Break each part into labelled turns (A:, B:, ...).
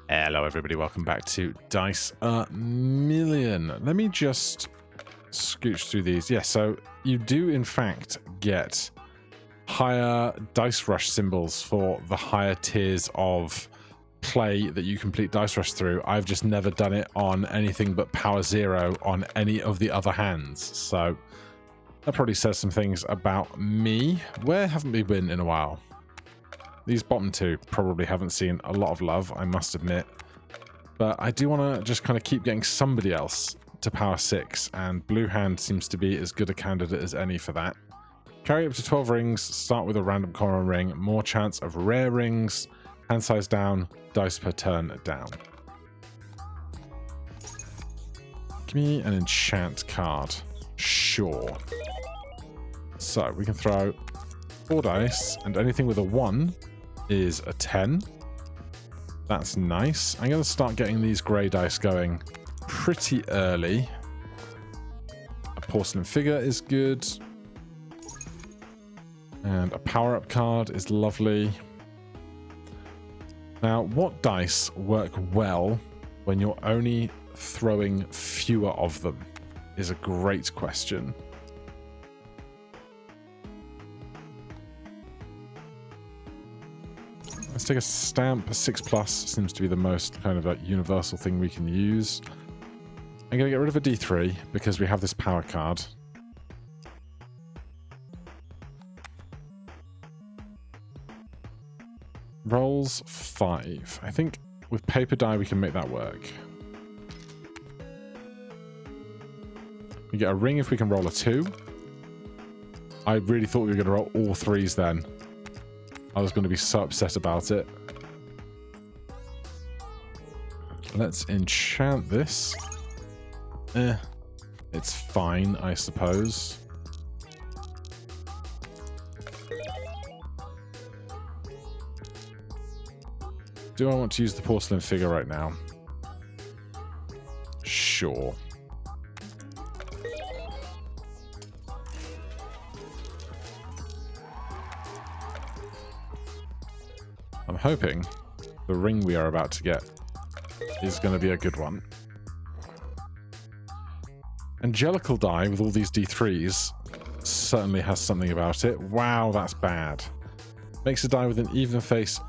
A: Hello everybody, welcome back to Dice a Million. Let me just scooch through these. Yeah, so you do in fact get higher dice rush symbols for the higher tiers of play that you complete dice rush through. I've just never done it on anything but power 0 on any of the other hands. So that probably says some things about me. Where haven't we been in a while? These bottom two probably haven't seen a lot of love, I must admit. But I do want to just kind of keep getting somebody else to power 6, and Blue Hand seems to be as good a candidate as any for that. Carry up to 12 rings, start with a random common ring, more chance of rare rings, hand size down, dice per turn down. Give me an enchant card. Sure. So we can throw 4 dice, and anything with a 1 is a 10. That's nice. I'm going to start getting these grey dice going pretty early. A porcelain figure is good. And a power-up card is lovely. Now, what dice work well when you're only throwing fewer of them is a great question. Let's take a stamp. A 6+ seems to be the most kind of like universal thing we can use. I'm going to get rid of a D3 because we have this power card. Rolls 5. I think with paper die we can make that work. We get a ring if we can roll a 2. I really thought we were going to roll all 3s then. I was going to be so upset about it. Let's enchant this. It's fine, I suppose. Do I want to use the porcelain figure right now? Sure. I'm hoping the ring we are about to get is going to be a good one. Angelical die with all these D3s certainly has something about it. Wow, that's bad. Makes a die with an even face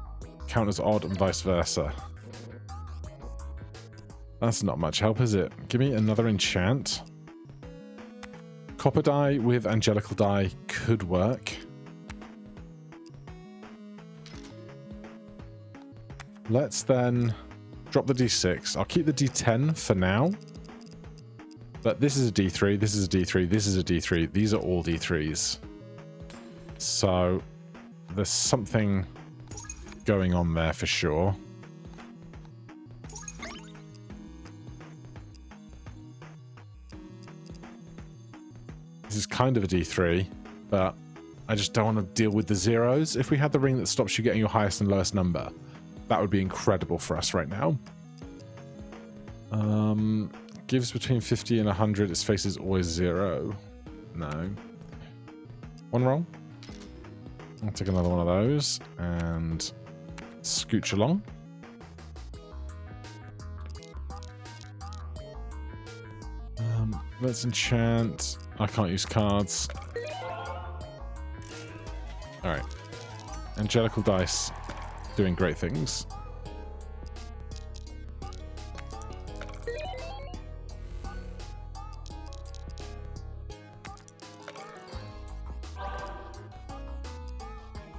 A: count as odd and vice versa. That's not much help, is it? Give me another enchant. Copper die with angelical die could work. Let's then drop the D6. I'll keep the D10 for now. But this is a D3, this is a D3, this is a D3. These are all D3s. So there's something going on there for sure. This is kind of a D3, but I just don't want to deal with the zeros. If we had the ring that stops you getting your highest and lowest number, that would be incredible for us right now. Gives between 50 and 100. Its face is always 0. No. One roll. I'll take another one of those and scooch along. Let's enchant. I can't use cards. Alright. Angelical dice. Doing great things.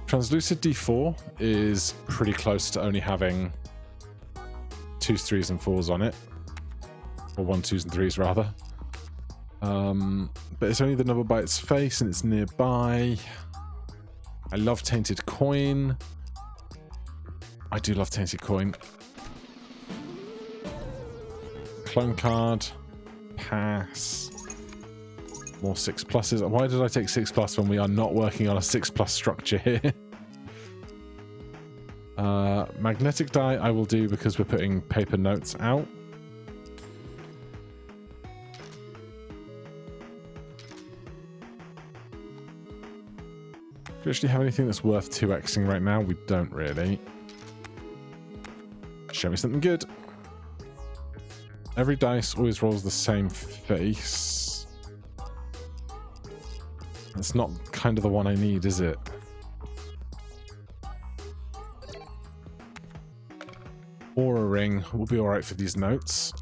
A: Translucid D4 is pretty close to only having 2s, 3s, and 4s on it. Or 1, 2s, and 3s, rather. But it's only the number by its face, and it's nearby. I love Tainted Coin. I do love Tainted Coin. Clone card. Pass. More 6+s. Why did I take 6+ when we are not working on a 6+ structure here? Magnetic die I will do because we're putting paper notes out. Do we actually have anything that's worth 2xing right now? We don't really. Show me something good. Every dice always rolls the same face. That's not kind of the one I need, is it? Or a ring will be alright for these notes.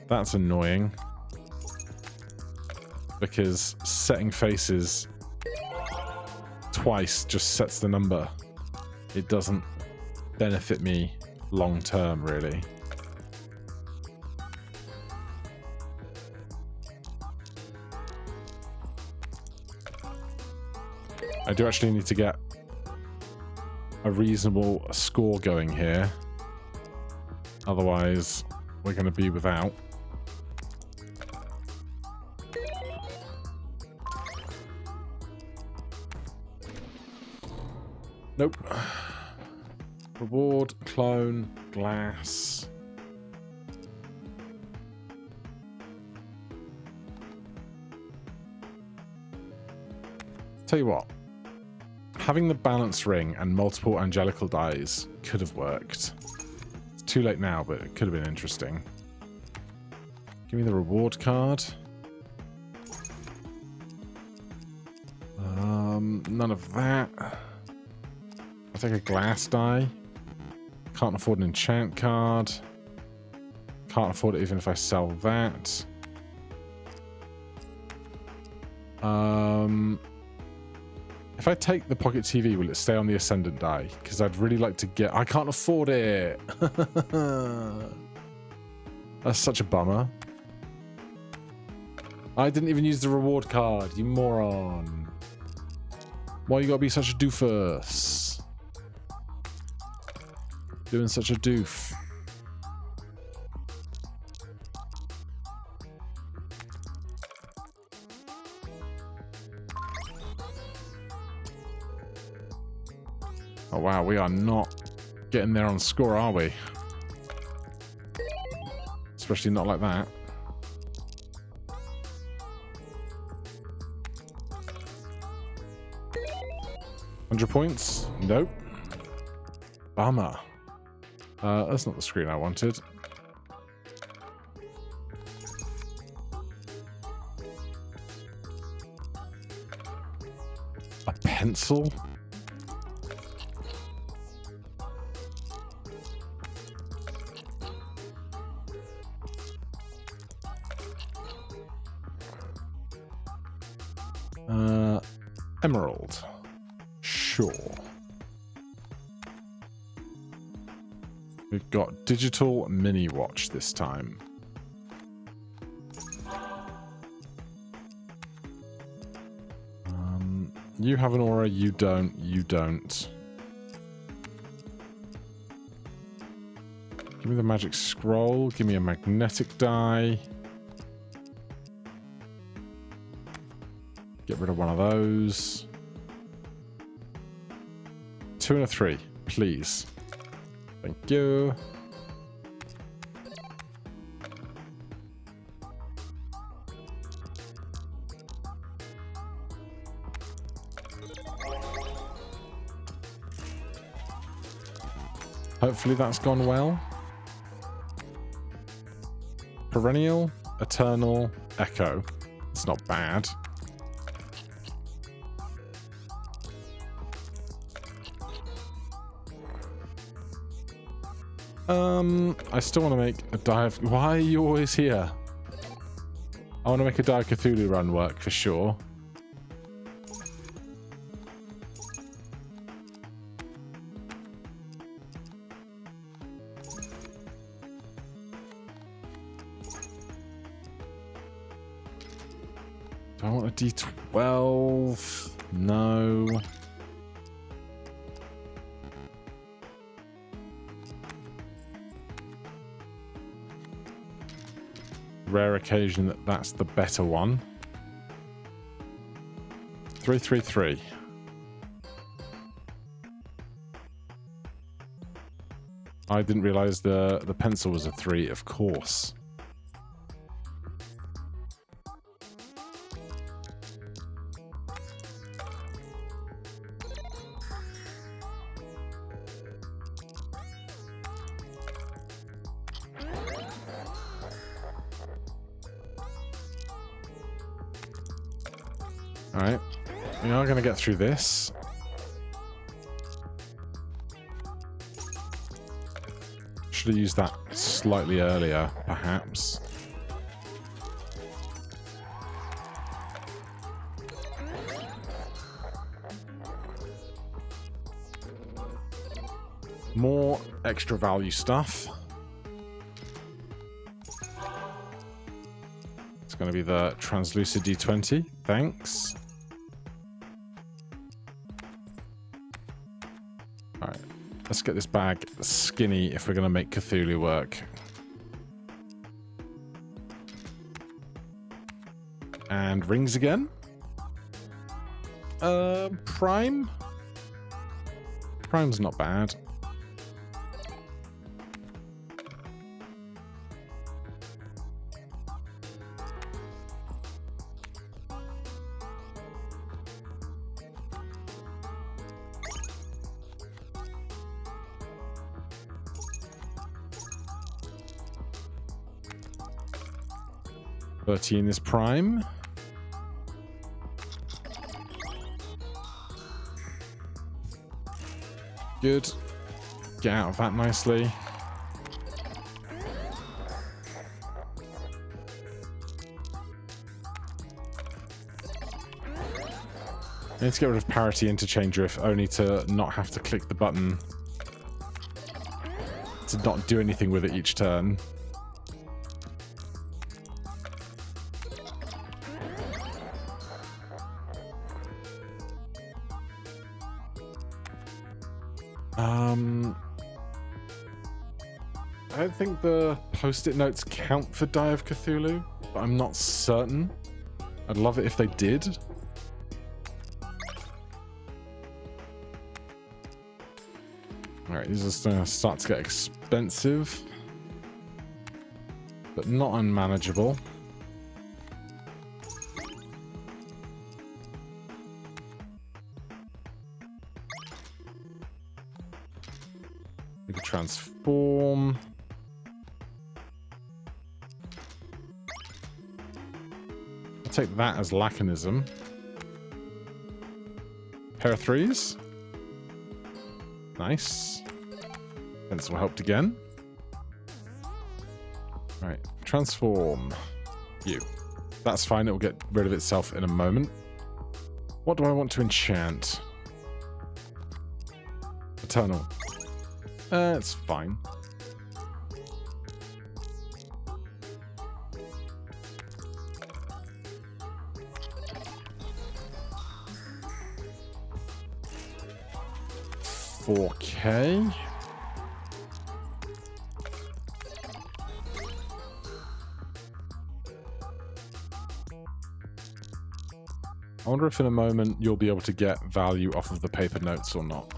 A: That's annoying. Because setting faces twice just sets the number. It doesn't benefit me long term, really. I do actually need to get a reasonable score going here. Otherwise, we're going to be without. Nope. Reward, clone, glass. Tell you what. Having the balance ring and multiple angelical dies could have worked. It's too late now, but it could have been interesting. Give me the reward card. None of that. I'll take a glass die. Can't afford an enchant card. Can't afford it even if I sell that. If I take the Pocket TV, will it stay on the Ascendant die? Because I'd really like to get... I can't afford it! That's such a bummer. I didn't even use the reward card, you moron. Why you gotta be such a doofus? Doing such a doof. Oh wow, we are not getting there on score, are we? Especially not like that. £100? Nope. Bummer. That's not the screen I wanted. A pencil? Emerald. Sure. We've got digital mini watch this time. You have an aura, you don't, you don't. Give me the magic scroll, give me a magnetic die. Get rid of one of those. 2 and a 3, please. Thank you. Hopefully that's gone well. Perennial, Eternal, Echo. It's not bad. I still want to make a die of... Why are you always here? I want to make a Die of Cthulhu run work for sure. Do I want a D12? No. Rare occasion that that's the better one. 333. I didn't realize the pencil was a 3, of course. Alright. We are going to get through this. Should have used that slightly earlier, perhaps. More extra value stuff. It's going to be the translucid D20. Thanks. Alright. Let's get this bag skinny if we're going to make Cthulhu work. And rings again. Prime? Prime's not bad. Is prime. Good. Get out of that nicely. I need to get rid of parity interchanger if only to not have to click the button to not do anything with it each turn. I don't think the post-it notes count for Die of Cthulhu, but I'm not certain. I'd love it if they did. Alright, these are starting to start to get expensive, but not unmanageable. We can transform. I'll take that as Laconism. Pair of threes. Nice. Pencil helped again. Right, transform. You. That's fine, it will get rid of itself in a moment. What do I want to enchant? Eternal. It's fine. $4K. I wonder if in a moment you'll be able to get value off of the paper notes or not.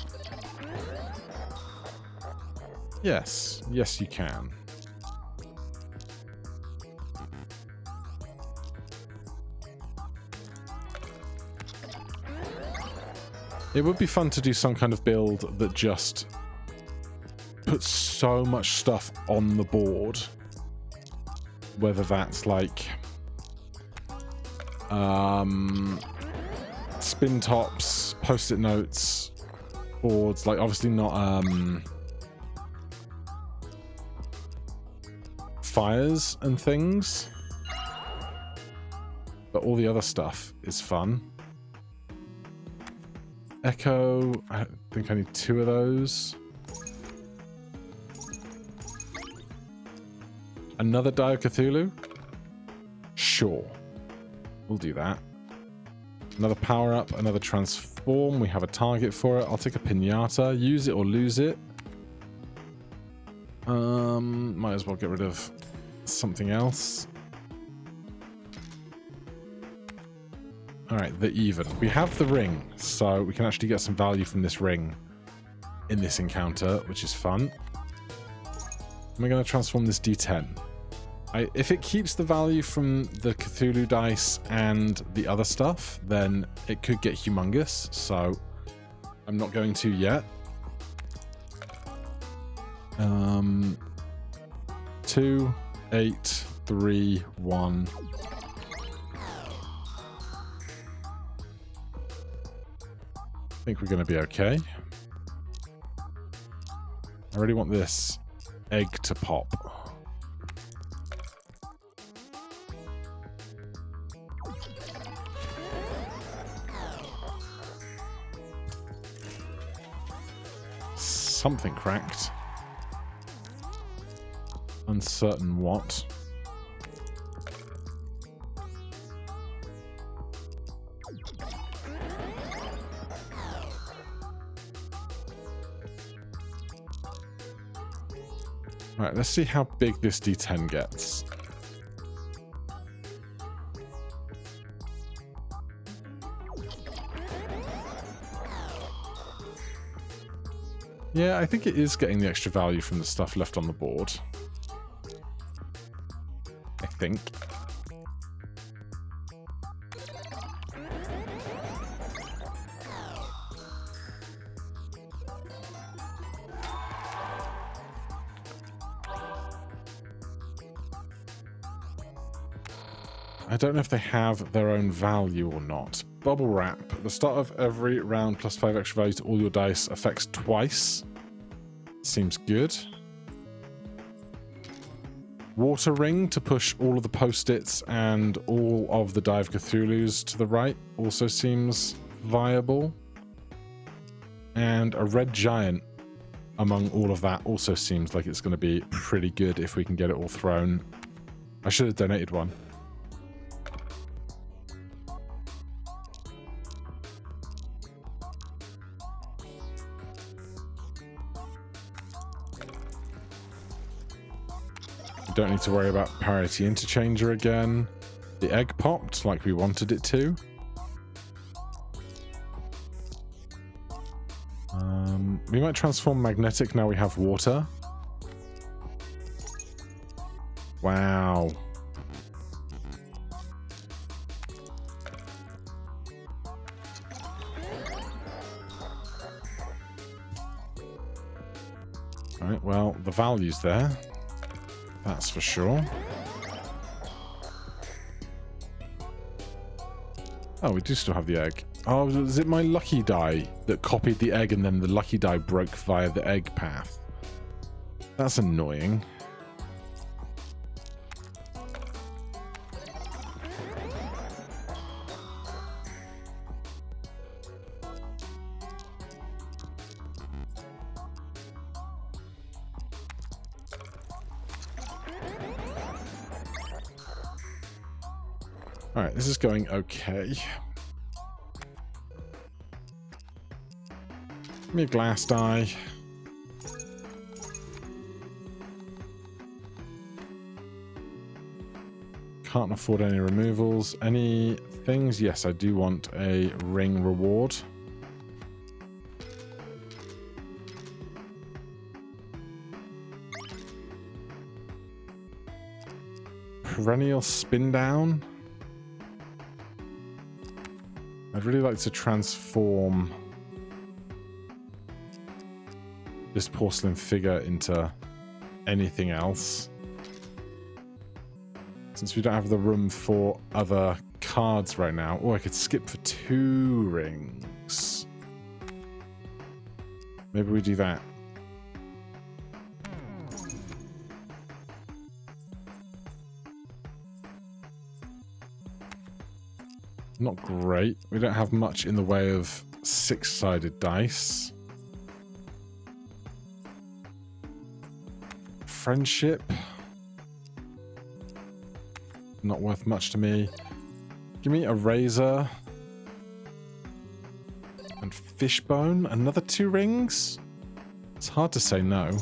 A: Yes. Yes, you can. It would be fun to do some kind of build that just puts so much stuff on the board. Whether that's like spin tops, post-it notes, boards, like obviously not fires and things, but all the other stuff is fun. Echo, I think I need 2 of those. Another Die of Cthulhu? Sure. We'll do that. Another power up, another transform. We have a target for it. I'll take a pinata. Use it or lose it. Might as well get rid of something else. Alright, the even. We have the ring, so we can actually get some value from this ring in this encounter, which is fun. We're going to transform this D10. If it keeps the value from the Cthulhu dice and the other stuff, then it could get humongous, so I'm not going to yet. 2, 8, 3, 1. I think we're going to be okay. I really want this egg to pop. Something cracked. Uncertain what. Right, let's see how big this D10 gets. Yeah, I think it is getting the extra value from the stuff left on the board. I think. I don't know if they have their own value or not. Bubble wrap. At the start of every round, +5 extra value to all your dice. Affects twice. Seems good. Water ring to push all of the post-its and all of the Dive Cthulhu's to the right. Also seems viable. And a red giant among all of that also seems like it's going to be pretty good if we can get it all thrown. I should have donated one. Don't need to worry about parity interchanger again. The egg popped like we wanted it to. We might transform magnetic now we have water. Wow. Alright, well, the value's there. That's for sure. Oh, we do still have the egg. Oh, is it my lucky die that copied the egg and then the lucky die broke via the egg path? That's annoying. Alright, this is going okay. Give me a glass die. Can't afford any removals. Any things? Yes, I do want a ring reward. Perennial spin down. I'd really like to transform this porcelain figure into anything else. Since we don't have the room for other cards right now. Oh, I could skip for 2 rings. Maybe we do that. Not great. We don't have much in the way of 6-sided dice. Friendship. Not worth much to me. Give me a razor. And fishbone. Another 2 rings? It's hard to say no.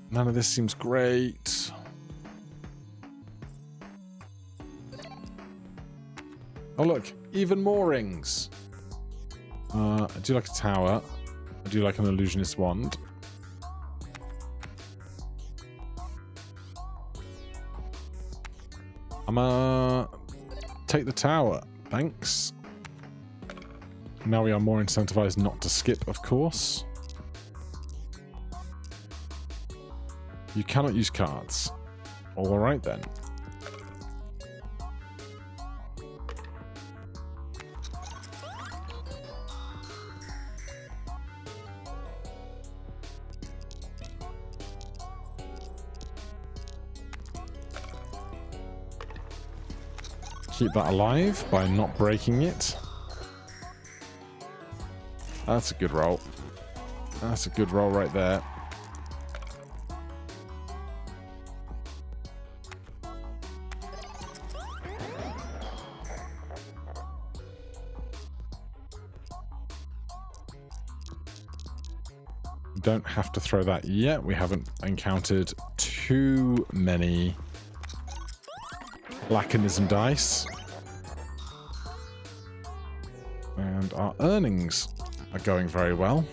A: None of this seems great. Oh look, even more rings. I do like a tower. I do like an illusionist wand. I'm take the tower. Thanks. Now we are more incentivized not to skip, of course. You cannot use cards. All right then. Keep that alive by not breaking it. That's a good roll. That's a good roll right there. Don't have to throw that yet. We haven't encountered too many Laconism dice. And our earnings are going very well.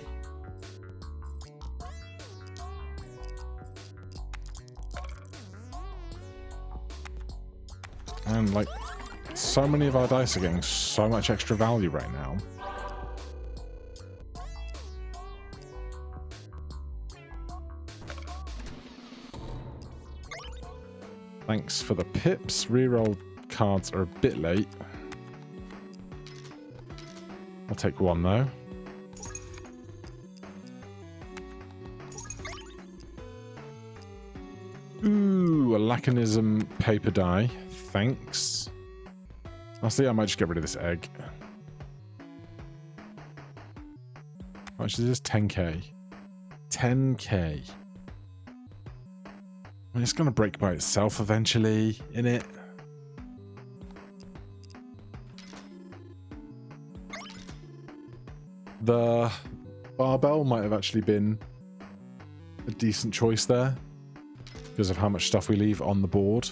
A: And like, so many of our dice are getting so much extra value right now. Thanks for the pips. Reroll cards are a bit late. I'll take one though. Ooh, a Laconism paper die. Thanks. Honestly, I might just get rid of this egg. How much is this? 10k. 10k. I mean, it's going to break by itself eventually, innit? The barbell might have actually been a decent choice there because of how much stuff we leave on the board.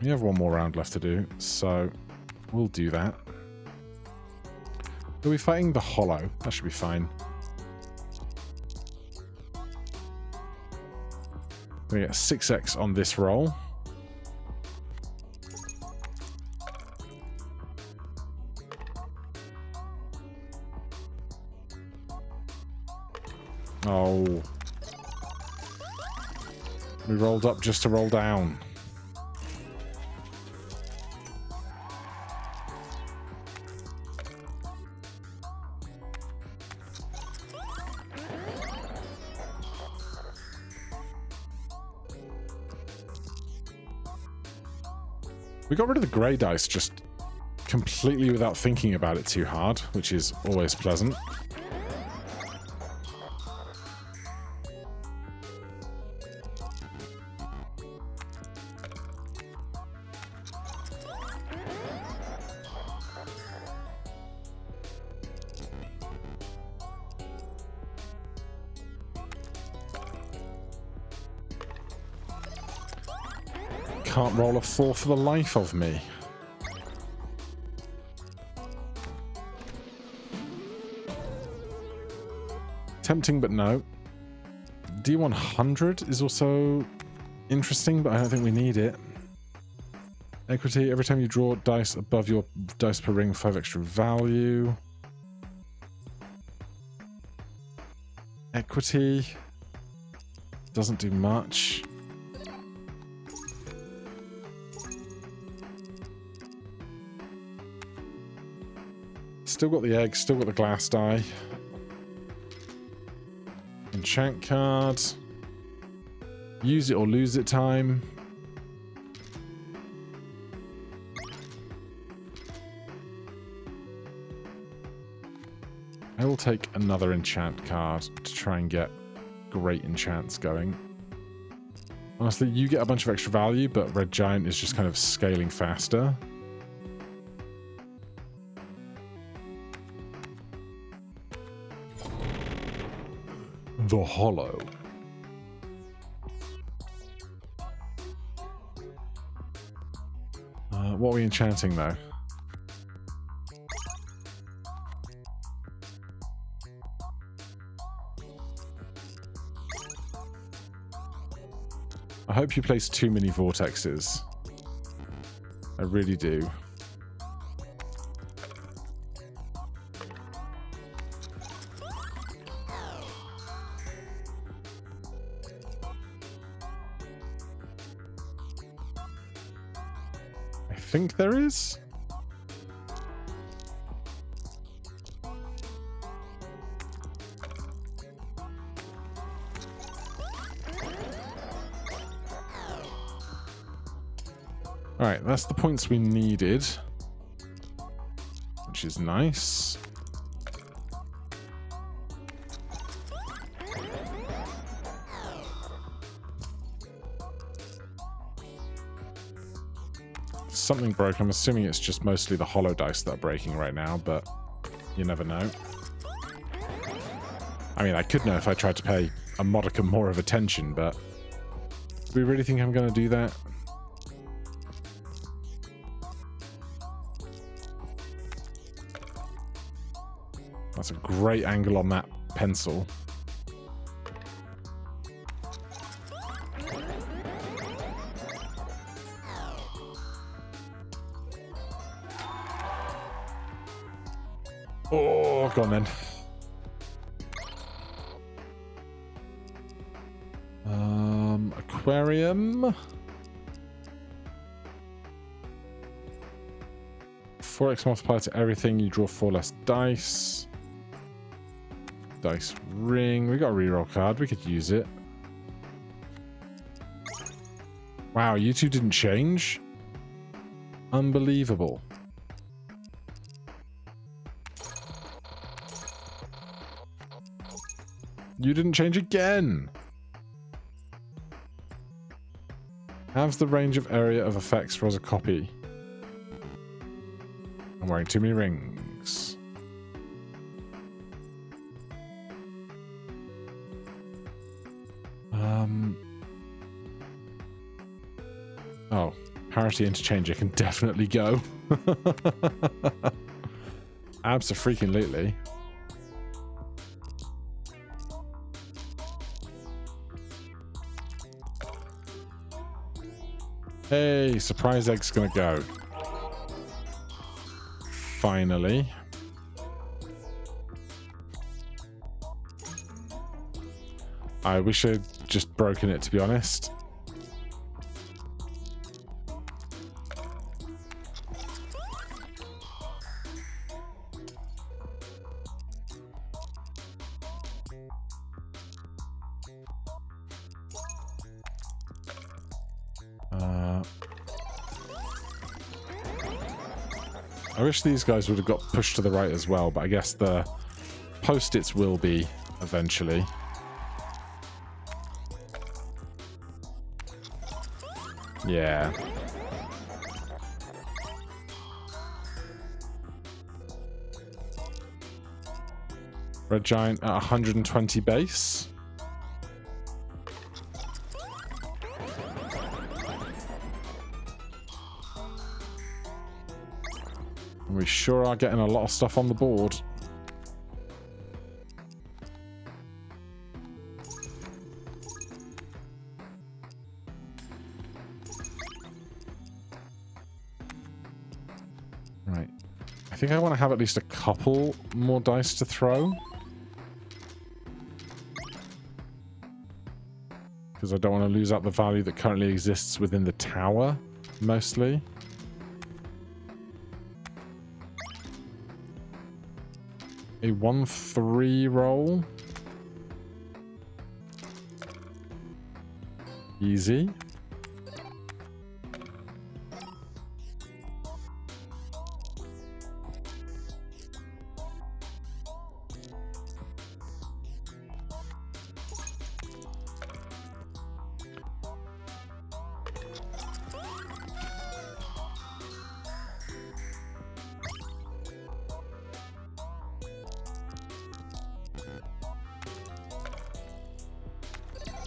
A: We have one more round left to do, so we'll do that. Are we fighting the Hollow? That should be fine. We get 6x on this roll. Oh. We rolled up just to roll down. We got rid of the grey dice just completely without thinking about it too hard, which is always pleasant. Can't roll a 4 for the life of me. Tempting, but no. D100 is also interesting, but I don't think we need it. Equity, every time you draw dice above your dice per ring, 5 extra value. Equity doesn't do much. Still got the egg, still got the glass die. Enchant card. Use it or lose it time. I will take another enchant card to try and get great enchants going. Honestly, you get a bunch of extra value, but Red Giant is just kind of scaling faster. The Hollow. What are we enchanting, though? I hope you place too many vortexes. I really do. I think there is. Alright, that's the points we needed, which is nice. Something broke. I'm assuming it's just mostly the hollow dice that are breaking right now, but you never know. I mean, I could know if I tried to pay a modicum more of attention, but do we really think I'm going to do that? That's a great angle on that pencil. Oh, go on then. Aquarium. 4x multiplier to everything. You draw 4 less dice. Dice ring. We got a reroll card. We could use it. Wow, you two didn't change? Unbelievable. You didn't change again. Halves the range of area of effects for as a copy. I'm wearing too many rings. Oh, parity interchange. I can definitely go. Abso-freaking-lutely. Hey, surprise egg's gonna go. Finally. I wish I'd just broken it, to be honest. I wish these guys would have got pushed to the right as well, but I guess the post-its will be eventually. Yeah. Red Giant at 120 base. We sure are getting a lot of stuff on the board. Right. I think I want to have at least a couple more dice to throw. Because I don't want to lose out the value that currently exists within the tower, mostly. A 1-3 roll. Easy.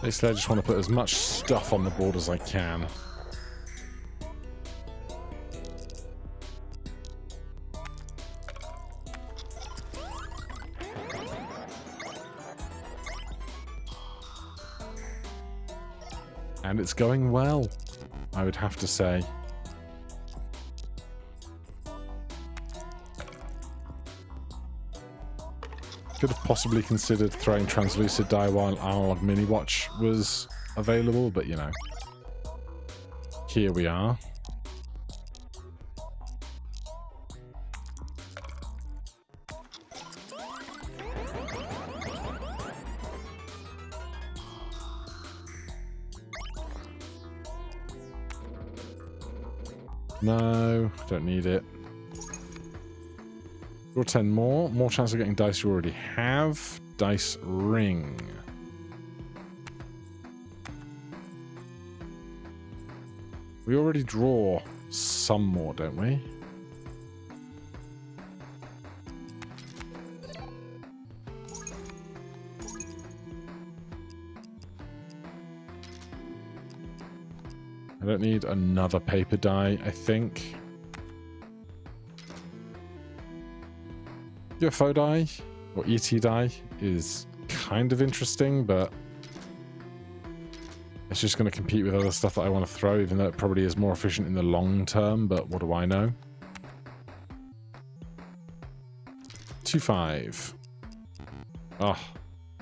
A: Basically, I just want to put as much stuff on the board as I can. And it's going well, I would have to say. Could have possibly considered throwing translucid dye while Analog Mini Watch was available, but you know. Here we are. No, don't need it. Draw 10 more. More chance of getting dice you already have. Dice ring. We already draw some more, don't we? I don't need another paper die, I think. UFO die, or ET die, is kind of interesting, but it's just going to compete with other stuff that I want to throw, even though it probably is more efficient in the long term, but what do I know? 2-5. Oh,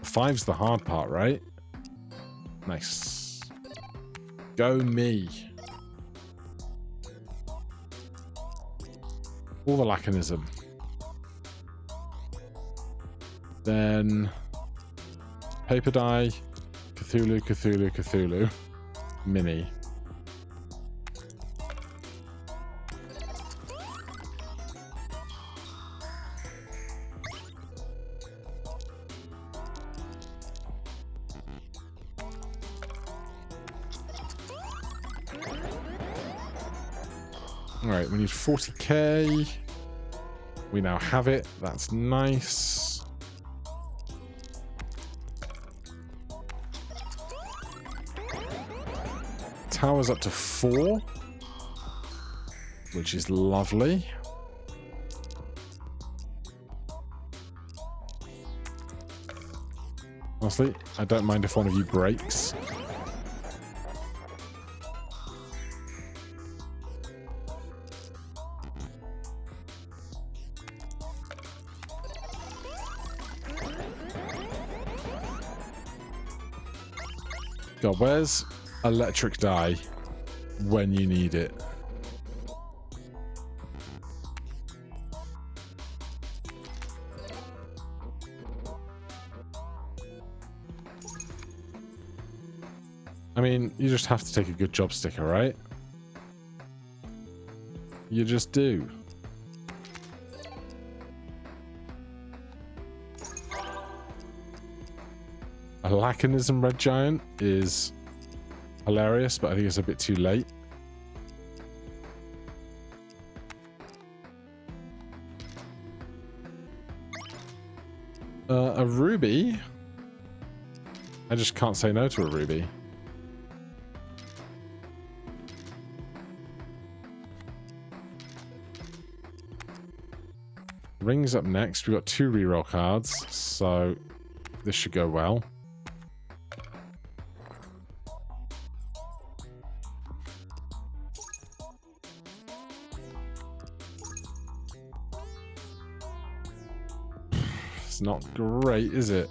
A: 5's the hard part, right? Nice. Go me. All the Laconism. Then paper die, Cthulhu, Cthulhu, Cthulhu, Mini. Alright, we need 40k. We now have it. That's nice. Tower's up to 4, which is lovely. Honestly, I don't mind if one of you breaks. God, where's electric dye when you need it? I mean, you just have to take a good job sticker, right? You just do. A Laconism Red Giant is hilarious, but I think it's a bit too late. A ruby? I just can't say no to a ruby. Ring's up next. We've got 2 reroll cards, so this should go well. It's not great, is it?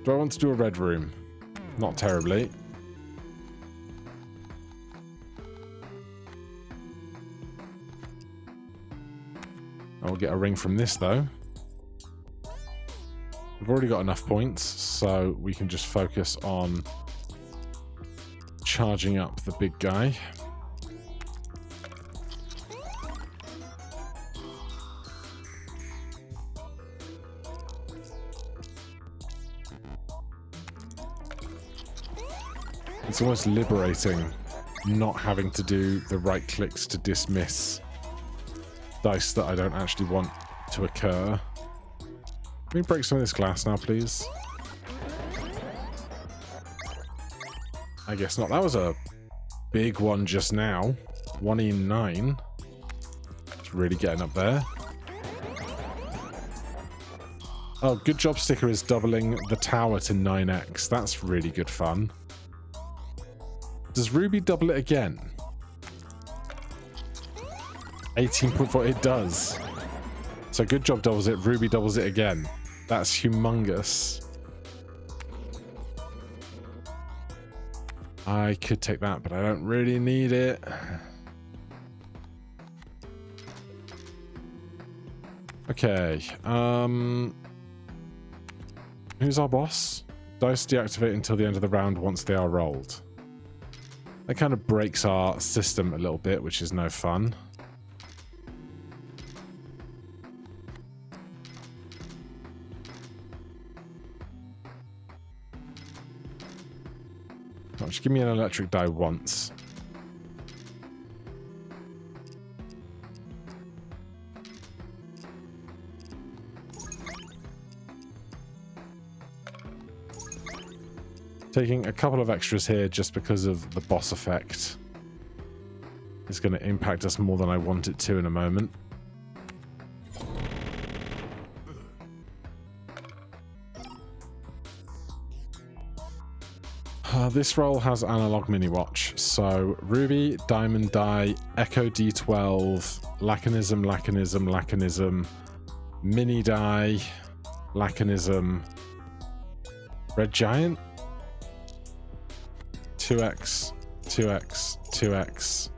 A: Do I want to do a red room? Not terribly. I'll get a ring from this, though. We've already got enough points, so we can just focus on charging up the big guy. It's almost liberating not having to do the right clicks to dismiss dice that I don't actually want to occur. Can we break some of this glass now, please? I guess not. That was a big one just now. 1 in 9. It's really getting up there. Oh, Good Job Sticker is doubling the tower to 9x. That's really good fun. Does Ruby double it again? 18.4, it does. So Good Job doubles it, Ruby doubles it again. That's humongous. I could take that, but I don't really need it. Okay, who's our boss? Dice deactivate until the end of the round once they are rolled. That kind of breaks our system a little bit, which is no fun. Oh, just give me an electric die once. Taking a couple of extras here just because of the boss effect. It's going to impact us more than I want it to in a moment. This roll has analog mini watch. So Ruby, Diamond Die, Echo D12, Lacanism, Lacanism, Lacanism, Mini Die, Lacanism, Red Giant, 2x, 2x, 2x.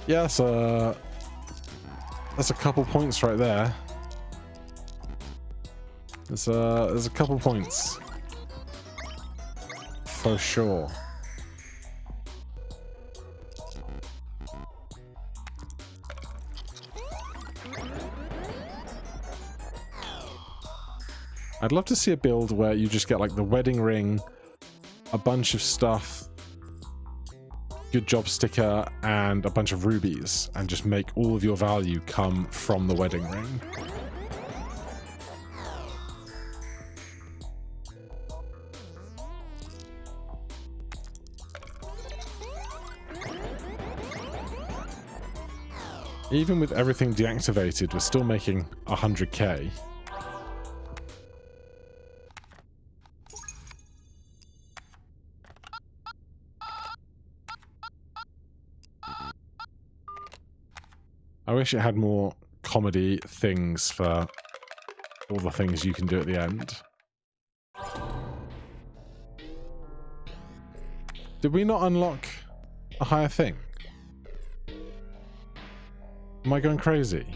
A: Yeah, that's a couple points right there. There's a couple points for sure. I'd love to see a build where you just get like the wedding ring, a bunch of stuff, Good Job Sticker, and a bunch of rubies, and just make all of your value come from the wedding ring. Even with everything deactivated, we're still making 100k. I wish it had more comedy things for all the things you can do at the end. Did we not unlock a higher thing? Am I going crazy?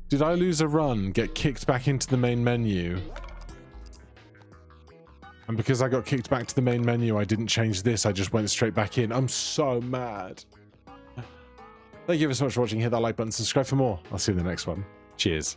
A: Did I lose a run, get kicked back into the main menu? And because I got kicked back to the main menu, I didn't change this, I just went straight back in. I'm so mad. Thank you so much for watching. Hit that like button, subscribe for more. I'll see you in the next one. Cheers.